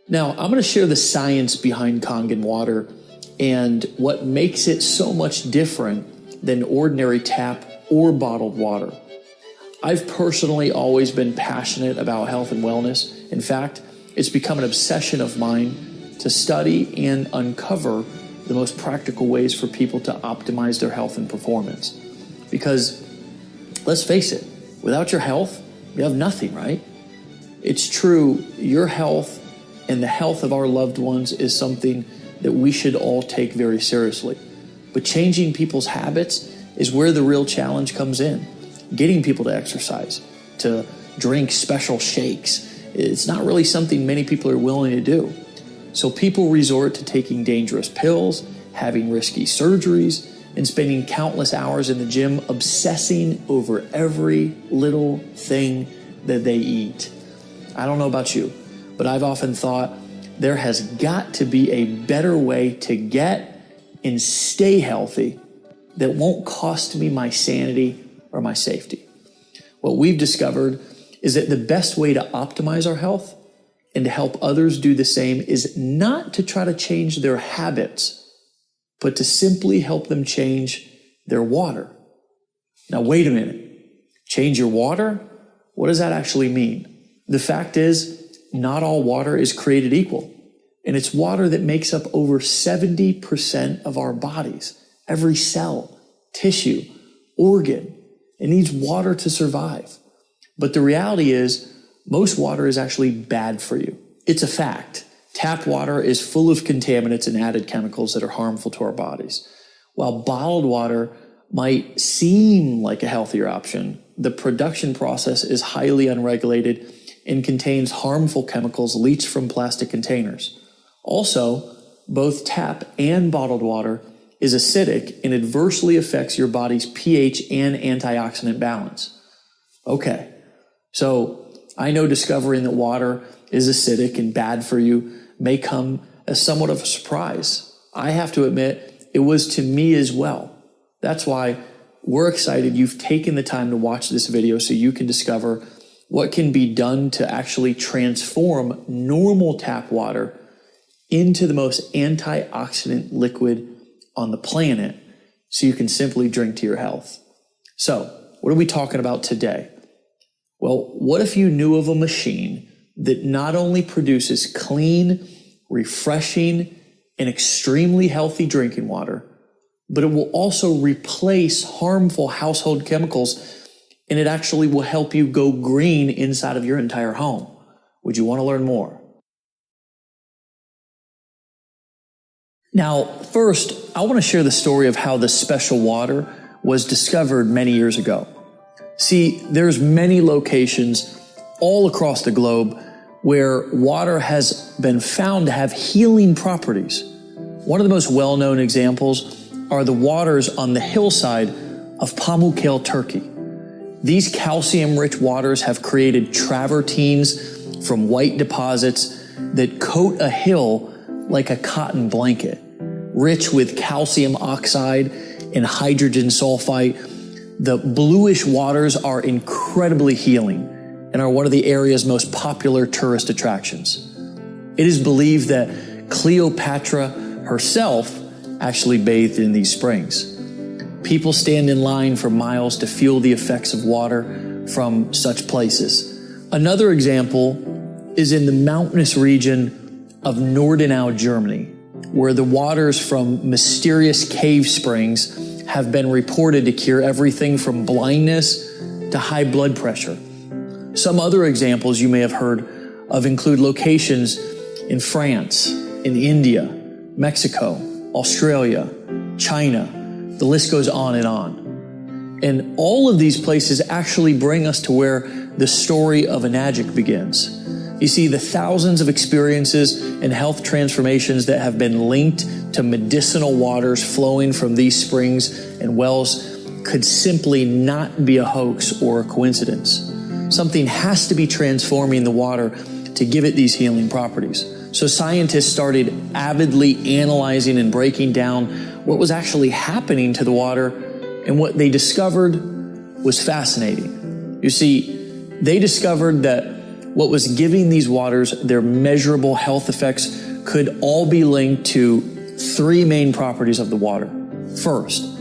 Now, I'm going to share the science behind Kangen water and what makes it so much different than ordinary tap or bottled water. I've personally always been passionate about health and wellness. In fact, it's become an obsession of mine to study and uncover the most practical ways for people to optimize their health and performance. Because let's face it, without your health, you have nothing, right? It's true, your health and the health of our loved ones is something that we should all take very seriously. But changing people's habits is where the real challenge comes in. Getting people to exercise, to drink special shakes, it's not really something many people are willing to do. So people resort to taking dangerous pills, having risky surgeries, and spending countless hours in the gym obsessing over every little thing that they eat. I don't know about you, but I've often thought there has got to be a better way to get and stay healthy that won't cost me my sanity or my safety. What we've discovered is that the best way to optimize our health and to help others do the same is not to try to change their habits, but to simply help them change their water. Now, wait a minute. Change your water? What does that actually mean? The fact is, not all water is created equal. And it's water that makes up over 70% of our bodies. Every cell, tissue, organ, it needs water to survive. But the reality is, most water is actually bad for you. It's a fact. Tap water is full of contaminants and added chemicals that are harmful to our bodies. While bottled water might seem like a healthier option, the production process is highly unregulated and contains harmful chemicals leached from plastic containers. Also, both tap and bottled water is acidic and adversely affects your body's pH and antioxidant balance. Okay, so I know discovering that water is acidic and bad for you may come as somewhat of a surprise. I have to admit, it was to me as well. That's why we're excited you've taken the time to watch this video so you can discover what can be done to actually transform normal tap water into the most antioxidant liquid on the planet so you can simply drink to your health. So, what are we talking about today? Well, what if you knew of a machine that not only produces clean, refreshing, and extremely healthy drinking water, but it will also replace harmful household chemicals, and it actually will help you go green inside of your entire home? Would you want to learn more? Now, first, I want to share the story of how this special water was discovered many years ago. See, there's many locations all across the globe where water has been found to have healing properties. One of the most well-known examples are the waters on the hillside of Pamukkale, Turkey. These calcium-rich waters have created travertines from white deposits that coat a hill like a cotton blanket, rich with calcium oxide and hydrogen sulfite. The bluish waters are incredibly healing and are one of the area's most popular tourist attractions. It is believed that Cleopatra herself actually bathed in these springs. People stand in line for miles to feel the effects of water from such places. Another example is in the mountainous region of Nordenau, Germany, where the waters from mysterious cave springs have been reported to cure everything from blindness to high blood pressure. Some other examples you may have heard of include locations in France, in India, Mexico, Australia, China. The list goes on and on. And all of these places actually bring us to where the story of Enagic begins. You see, the thousands of experiences and health transformations that have been linked to medicinal waters flowing from these springs and wells could simply not be a hoax or a coincidence. Something has to be transforming the water to give it these healing properties. So scientists started avidly analyzing and breaking down what was actually happening to the water, and what they discovered was fascinating. You see, They discovered that what was giving these waters their measurable health effects could all be linked to three main properties of the water. First,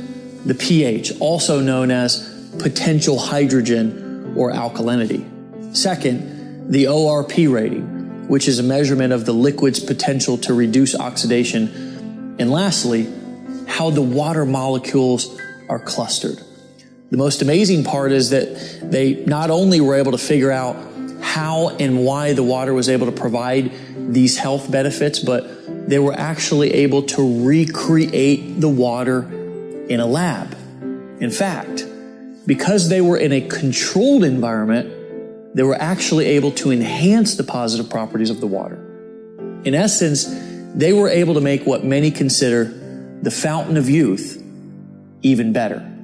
the pH, also known as potential hydrogen or alkalinity. Second, the ORP rating, which is a measurement of the liquid's potential to reduce oxidation. And lastly, how the water molecules are clustered. The most amazing part is that they not only were able to figure out how and why the water was able to provide these health benefits, but they were actually able to recreate the water in a lab. In fact, because they were in a controlled environment, they were actually able to enhance the positive properties of the water. In essence, they were able to make what many consider the fountain of youth even better.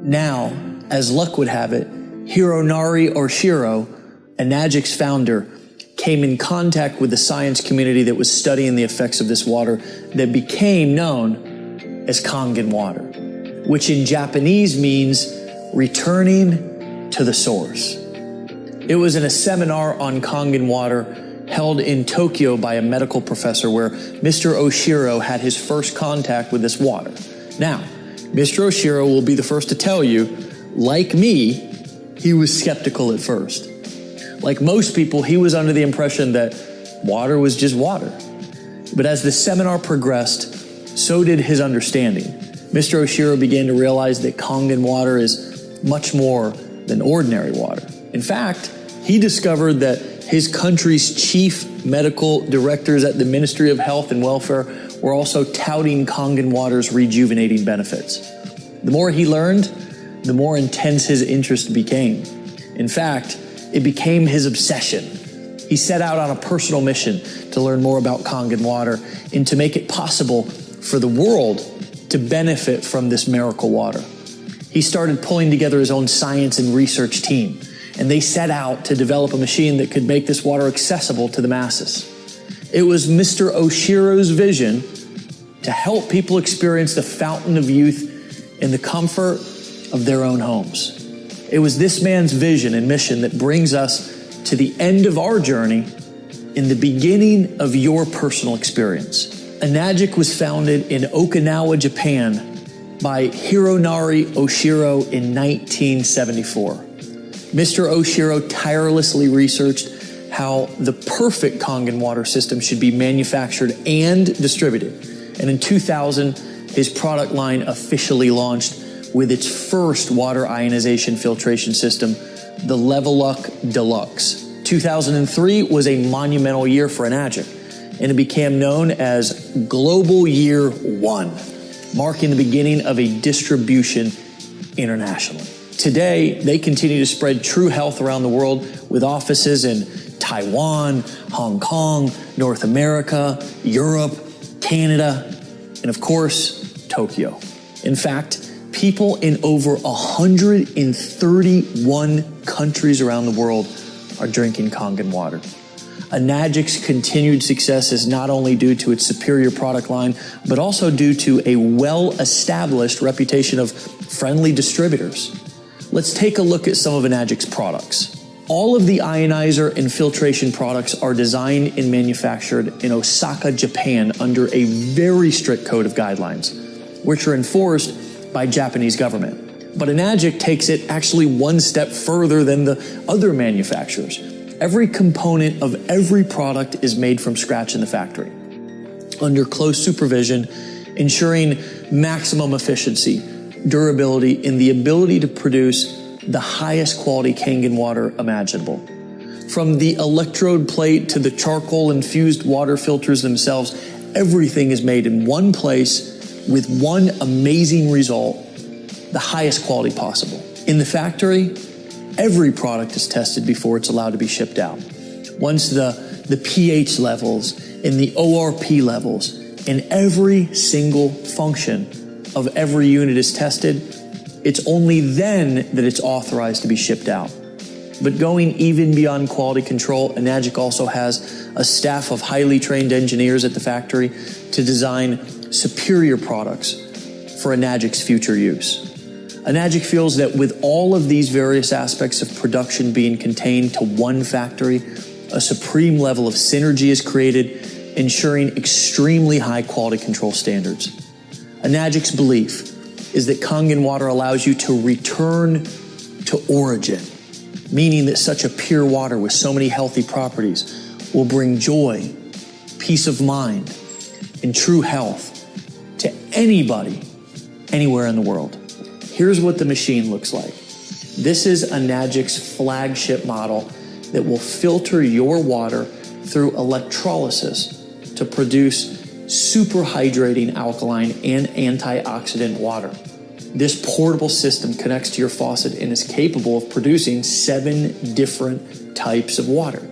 Now, as luck would have it, Hironori Oshiro, Enagic's founder, came in contact with the science community that was studying the effects of this water that became known as Kangen water, which in Japanese means returning to the source. It was in a seminar on Kangen water held in Tokyo by a medical professor where Mr. Oshiro had his first contact with this water. Now, Mr. Oshiro will be the first to tell you, like me, he was skeptical at first. Like most people, he was under the impression that water was just water. But as the seminar progressed, so did his understanding. Mr. Oshiro began to realize that Kangen water is much more than ordinary water. In fact, he discovered that his country's chief medical directors at the Ministry of Health and Welfare were also touting Kangen water's rejuvenating benefits. The more he learned, the more intense his interest became. In fact, it became his obsession. He set out on a personal mission to learn more about Kangen water and to make it possible for the world to benefit from this miracle water. He started pulling together his own science and research team, and they set out to develop a machine that could make this water accessible to the masses. It was Mr. Oshiro's vision to help people experience the fountain of youth in the comfort of their own homes. It was this man's vision and mission that brings us to the end of our journey in the beginning of your personal experience. Enagic was founded in Okinawa, Japan by Hironori Oshiro in 1974. Mr. Oshiro tirelessly researched how the perfect Kangen water system should be manufactured and distributed. And in 2000, his product line officially launched with its first water ionization filtration system, the Leveluck Deluxe. 2003 was a monumental year for Enagic, and it became known as Global Year 1, marking the beginning of a distribution internationally. Today, they continue to spread true health around the world with offices in Taiwan, Hong Kong, North America, Europe, Canada, and of course, Tokyo. In fact, people in over 131 countries around the world are drinking Kangen water. Enagic's continued success is not only due to its superior product line, but also due to a well-established reputation of friendly distributors. Let's take a look at some of Enagic's products. All of the ionizer and filtration products are designed and manufactured in Osaka, Japan under a very strict code of guidelines, which are enforced by Japanese government. But Enagic takes it actually one step further than the other manufacturers. Every component of every product is made from scratch in the factory, under close supervision, ensuring maximum efficiency, durability, and the ability to produce the highest quality Kangen water imaginable. From the electrode plate to the charcoal-infused water filters themselves, everything is made in one place with one amazing result, the highest quality possible. In the factory, every product is tested before it's allowed to be shipped out. Once the pH levels and the ORP levels and every single function of every unit is tested, it's only then that it's authorized to be shipped out. But going even beyond quality control, Enagic also has a staff of highly trained engineers at the factory to design superior products for Enagic's future use. Enagic feels that with all of these various aspects of production being contained to one factory, a supreme level of synergy is created, ensuring extremely high quality control standards. Enagic's belief is that Kangen water allows you to return to origin, meaning that such a pure water with so many healthy properties will bring joy, peace of mind, and true health to anybody, anywhere in the world. Here's what the machine looks like. This is Enagic's flagship model that will filter your water through electrolysis to produce super hydrating alkaline and antioxidant water. This portable system connects to your faucet and is capable of producing 7 different types of water.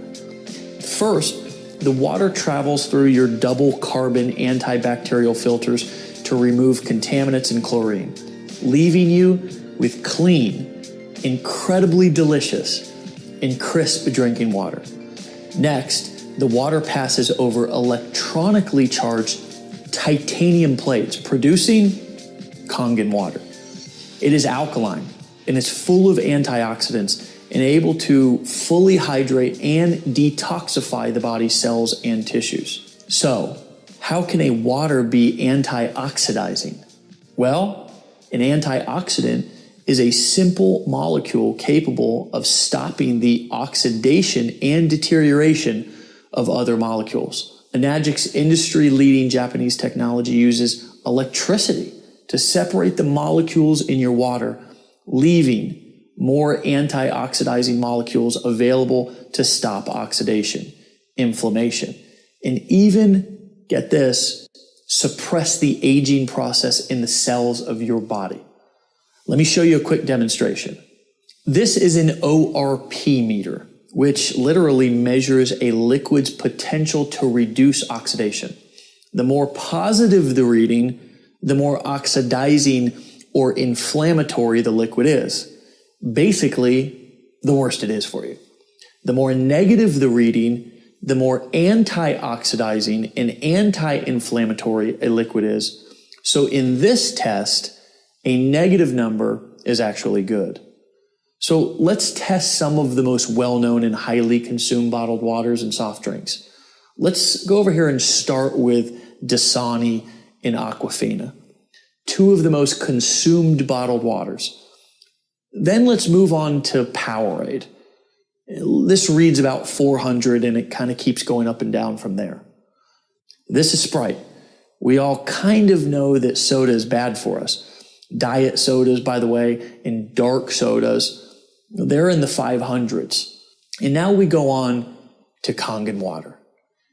First, the water travels through your double carbon antibacterial filters to remove contaminants and chlorine, leaving you with clean, incredibly delicious, and crisp drinking water. Next, the water passes over electronically charged titanium plates, producing Kangen water. It is alkaline and is full of antioxidants and able to fully hydrate and detoxify the body's cells and tissues. So, how can a water be antioxidizing? Well, an antioxidant is a simple molecule capable of stopping the oxidation and deterioration of other molecules. Enagic's industry-leading Japanese technology uses electricity to separate the molecules in your water, leaving more antioxidizing molecules available to stop oxidation, inflammation, and even, get this, suppress the aging process in the cells of your body. Let me show you a quick demonstration. This is an ORP meter, which literally measures a liquid's potential to reduce oxidation. The more positive the reading, the more oxidizing or inflammatory the liquid is. Basically, the worse it is for you. The more negative the reading, the more antioxidizing and anti-inflammatory a liquid is. So in this test, a negative number is actually good. So let's test some of the most well-known and highly consumed bottled waters and soft drinks. Let's go over here and start with Dasani and Aquafina, 2 of the most consumed bottled waters. Then let's move on to Powerade. This reads about 400 and it kind of keeps going up and down from there. This is Sprite. We all kind of know that soda is bad for us. Diet sodas, by the way, and dark sodas, they're in the 500s. And now we go on to Kangen water.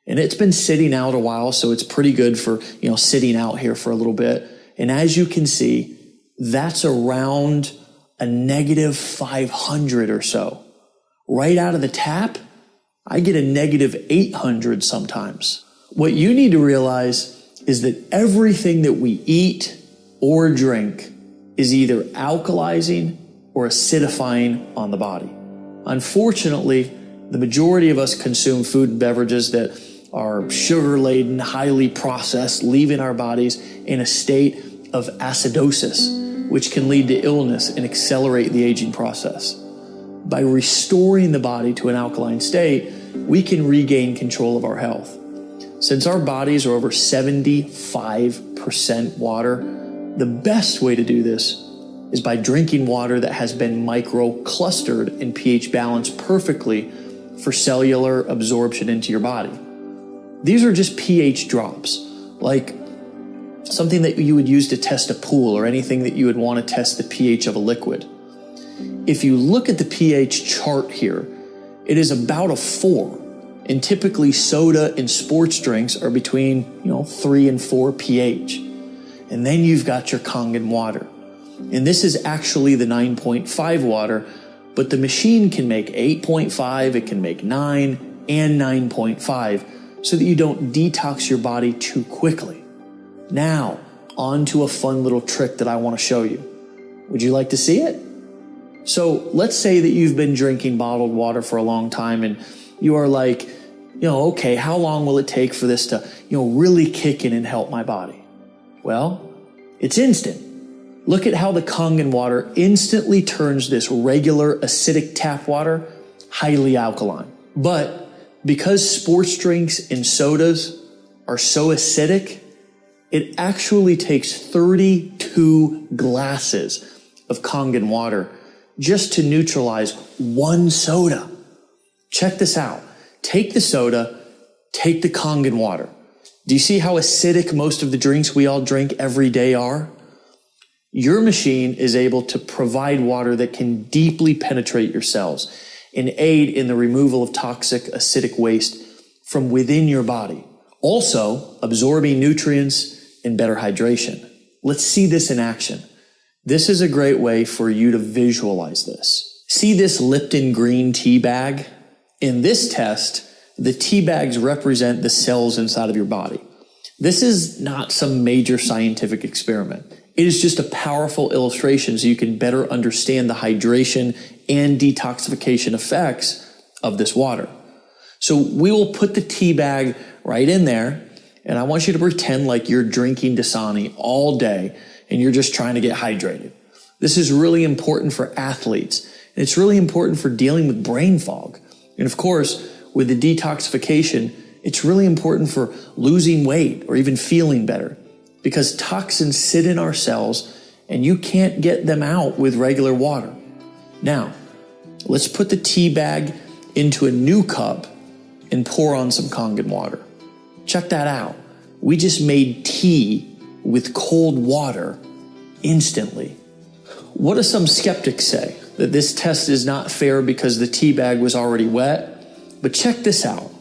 And it's been sitting out a while, so it's pretty good for, sitting out here for a little bit. And as you can see, that's around a negative 500 or so. Right out of the tap, I get a negative 800 sometimes. What you need to realize is that everything that we eat or drink is either alkalizing or acidifying on the body. Unfortunately, the majority of us consume food and beverages that are sugar-laden, highly processed, leaving our bodies in a state of acidosis, which can lead to illness and accelerate the aging process. By restoring the body to an alkaline state, we can regain control of our health. Since our bodies are over 75% water, the best way to do this is by drinking water that has been micro-clustered and pH balanced perfectly for cellular absorption into your body. These are just pH drops, like something that you would use to test a pool or anything that you would want to test the pH of a liquid. If you look at the pH chart here, it is about a 4, and typically soda and sports drinks are between 3 and 4 pH. And then you've got your Kangen water. And this is actually the 9.5 water, but the machine can make 8.5, it can make 9 and 9.5, so that you don't detox your body too quickly. Now, on to a fun little trick that I want to show you. Would you like to see it? So let's say that you've been drinking bottled water for a long time and you are like, okay, how long will it take for this to, really kick in and help my body? Well, it's instant. Look at how the Kangen water instantly turns this regular acidic tap water highly alkaline. But because sports drinks and sodas are so acidic, it actually takes 32 glasses of Kangen water just to neutralize one soda. Check this out. Take the soda, take the Kangen water. Do you see how acidic most of the drinks we all drink every day are? Your machine is able to provide water that can deeply penetrate your cells and aid in the removal of toxic acidic waste from within your body, also absorbing nutrients and better hydration. Let's see this in action. This is a great way for you to visualize this. See this Lipton green tea bag? In this test, the tea bags represent the cells inside of your body. This is not some major scientific experiment. It is just a powerful illustration so you can better understand the hydration and detoxification effects of this water. So we will put the tea bag right in there, and I want you to pretend like you're drinking Dasani all day and you're just trying to get hydrated. This is really important for athletes, and it's really important for dealing with brain fog. And of course, with the detoxification, it's really important for losing weight or even feeling better, because toxins sit in our cells and you can't get them out with regular water. Now, let's put the tea bag into a new cup and pour on some Kangen water. Check that out. We just made tea with cold water instantly. What do some skeptics say? That this test is not fair because the tea bag was already wet? But check this out.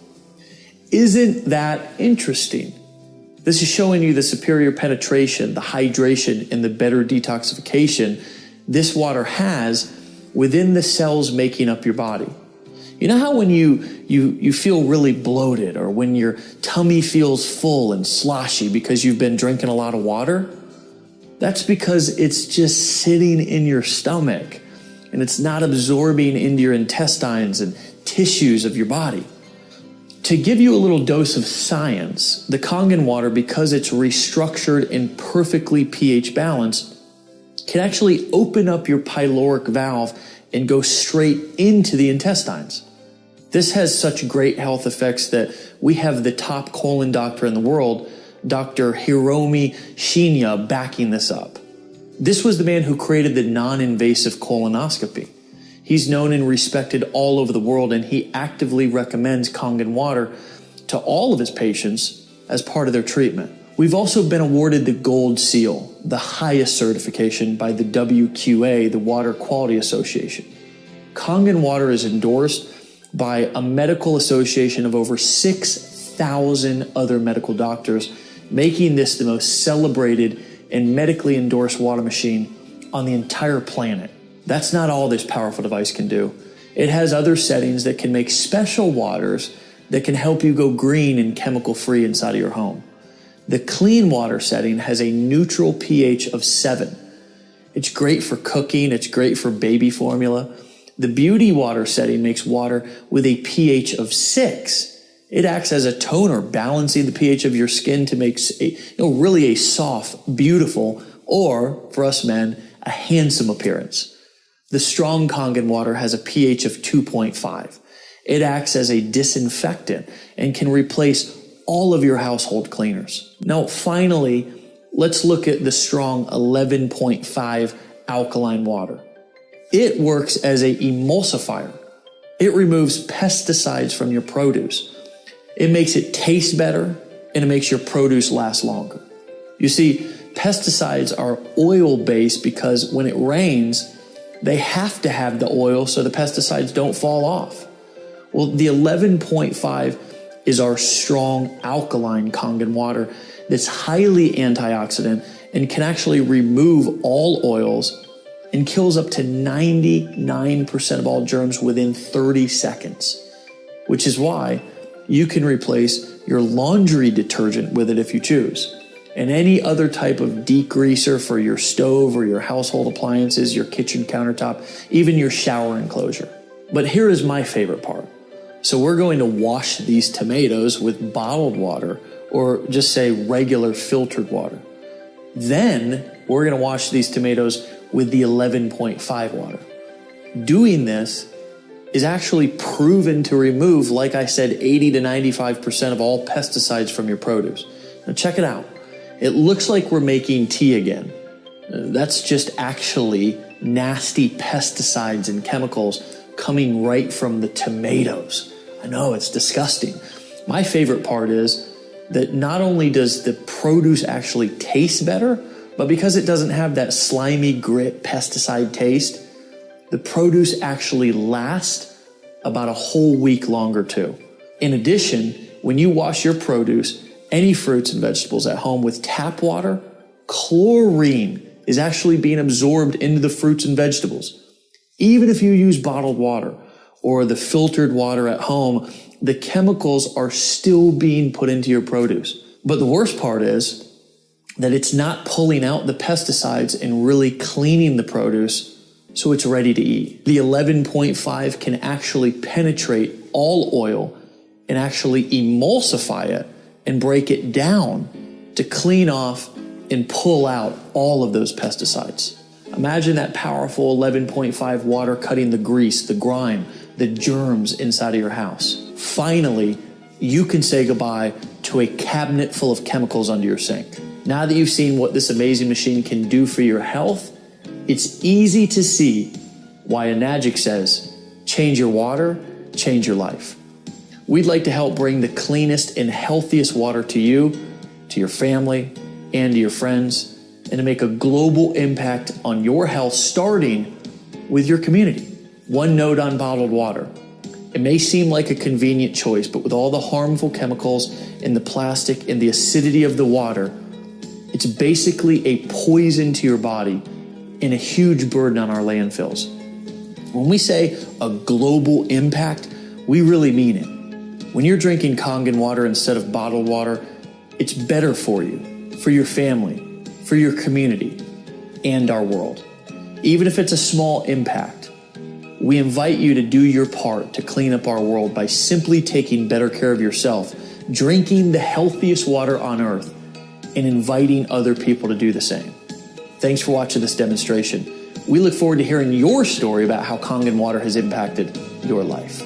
Isn't that interesting? This is showing you the superior penetration, the hydration, and the better detoxification this water has within the cells making up your body. You know how when you feel really bloated, or when your tummy feels full and sloshy because you've been drinking a lot of water? That's because it's just sitting in your stomach and it's not absorbing into your intestines and tissues of your body. To give you a little dose of science, the Kangen water, because it's restructured and perfectly pH balanced, can actually open up your pyloric valve and go straight into the intestines. This has such great health effects that we have the top colon doctor in the world, Dr. Hiromi Shinya, backing this up. This was the man who created the non-invasive colonoscopy. He's known and respected all over the world, and he actively recommends Kangen water to all of his patients as part of their treatment. We've also been awarded the Gold Seal, the highest certification by the WQA, the Water Quality Association. Kangen water is endorsed by a medical association of over 6,000 other medical doctors, making this the most celebrated and medically endorsed water machine on the entire planet. That's not all this powerful device can do. It has other settings that can make special waters that can help you go green and chemical-free inside of your home. The clean water setting has a neutral pH of 7. It's great for cooking. It's great for baby formula. The beauty water setting makes water with a pH of 6. It acts as a toner, balancing the pH of your skin to make really a soft, beautiful, or for us men, a handsome appearance. The strong Kangen water has a pH of 2.5. It acts as a disinfectant and can replace all of your household cleaners. Now, finally, let's look at the strong 11.5 alkaline water. It works as an emulsifier. It removes pesticides from your produce. It makes it taste better, and it makes your produce last longer. You see, pesticides are oil-based because when it rains, they have to have the oil so the pesticides don't fall off. Well, the 11.5 is our strong alkaline Kangen water that's highly antioxidant and can actually remove all oils and kills up to 99% of all germs within 30 seconds, which is why you can replace your laundry detergent with it if you choose, and any other type of degreaser for your stove or your household appliances, your kitchen countertop, even your shower enclosure. But here is my favorite part. So we're going to wash these tomatoes with bottled water, or just say regular filtered water. Then we're going to wash these tomatoes with the 11.5 water. Doing this is actually proven to remove, like I said, 80 to 95% of all pesticides from your produce. Now check it out. It looks like we're making tea again. That's just actually nasty pesticides and chemicals coming right from the tomatoes. I know, it's disgusting. My favorite part is that not only does the produce actually taste better, but because it doesn't have that slimy grit pesticide taste, the produce actually lasts about a whole week longer too. In addition, when you wash your produce, any fruits and vegetables at home with tap water, chlorine is actually being absorbed into the fruits and vegetables. Even if you use bottled water or the filtered water at home, the chemicals are still being put into your produce. But the worst part is that it's not pulling out the pesticides and really cleaning the produce so it's ready to eat. The 11.5 can actually penetrate all oil and actually emulsify it and break it down to clean off and pull out all of those pesticides. Imagine that powerful 11.5 water cutting the grease, the grime, the germs inside of your house. Finally, you can say goodbye to a cabinet full of chemicals under your sink. Now that you've seen what this amazing machine can do for your health, it's easy to see why Enagic says, change your water, change your life. We'd like to help bring the cleanest and healthiest water to you, to your family, and to your friends, and to make a global impact on your health, starting with your community. One note on bottled water. It may seem like a convenient choice, but with all the harmful chemicals and the plastic and the acidity of the water, it's basically a poison to your body and a huge burden on our landfills. When we say a global impact, we really mean it. When you're drinking Kangen water instead of bottled water, it's better for you, for your family, for your community, and our world. Even if it's a small impact, we invite you to do your part to clean up our world by simply taking better care of yourself, drinking the healthiest water on earth, and inviting other people to do the same. Thanks for watching this demonstration. We look forward to hearing your story about how Kangen water has impacted your life.